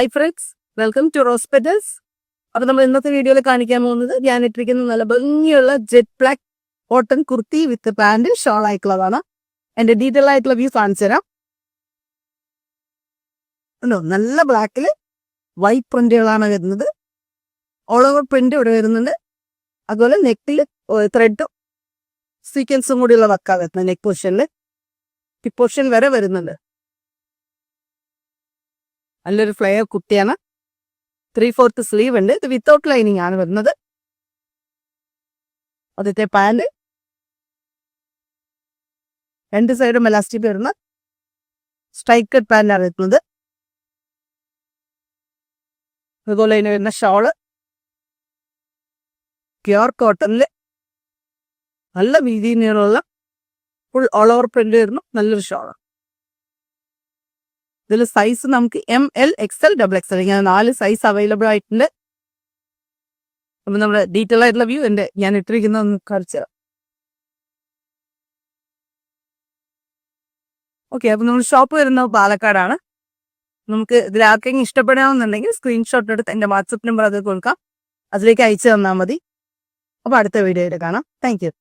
High friends, welcome to Rose Petals. അപ്പോൾ നമ്മൾ ഇന്നത്തെ വീഡിയോയിൽ കാണിക്കാൻ പോകുന്നത് ഞാൻ ഇട്ടിരിക്കുന്ന നല്ല ഭംഗിയുള്ള ജെറ്റ് ബ്ലാക്ക് കോട്ടൺ കുർത്തി വിത്ത് പാന്റ് ഷോൾ ആയിട്ടുള്ളതാണ്. എൻ്റെ ഡീറ്റെയിൽ ആയിട്ടുള്ള വ്യൂ കാണിച്ചു തരാം. നല്ല ബ്ലാക്കിൽ വൈറ്റ് പ്രിന്റുകളാണ് വരുന്നത്. ഓൾ ഓവർ പ്രിന്റ് ഇവിടെ വരുന്നുണ്ട്. അതുപോലെ നെക്കിൽ ത്രെഡും സീക്വൻസും കൂടിയുള്ള വർക്കാണ് വരുന്നത്. നെക്ക് പൊസിഷനിൽ ഹിപ്പ് പൊസിഷൻ വരെ വരുന്നുണ്ട്. നല്ലൊരു ഫ്ലെയർ കുർത്തിയാണ്. 3/4 സ്ലീവ് ഉണ്ട്. ഇത് വിത്തൗട്ട് ലൈനിങ് ആണ് വരുന്നത്. ആദ്യത്തെ പാന്റ് രണ്ട് സൈഡും എലാസ്റ്റിക് വരുന്ന സ്ട്രൈക്ക് കട്ട് പാന്റാണ് വരുന്നത്. അതുപോലെ അതിന് വരുന്ന ഷോള് പ്യുർ കോട്ടണില് നല്ല വീതി നീളമുള്ള ഫുൾ ഓൾ ഓവർ പ്രിന്റ് വരുന്നു. നല്ലൊരു ഷോള്. ഇതിൽ സൈസ് നമുക്ക് ML XL XXL ഇങ്ങനെ 4 സൈസ് അവൈലബിൾ ആയിട്ടുണ്ട്. അപ്പം നമ്മുടെ ഡീറ്റെയിൽ ആയിട്ടുള്ള വ്യൂ ഞാൻ ഇട്ടിരിക്കുന്ന ഒന്ന് കാണിച്ചു തരാം. ഓക്കെ, അപ്പം നമ്മൾ ഷോപ്പ് വരുന്നത് പാലക്കാടാണ്. നമുക്ക് ഇതിൽ ആർക്കെങ്കിലും ഇഷ്ടപ്പെടാമെന്നുണ്ടെങ്കിൽ സ്ക്രീൻഷോട്ട് എടുത്ത് എൻ്റെ വാട്സപ്പ് നമ്പർ അത് കൊടുക്കാം, അതിലേക്ക് അയച്ചു തന്നാൽ മതി. അപ്പോൾ അടുത്ത വീഡിയോയിൽ കാണാം. Thank you.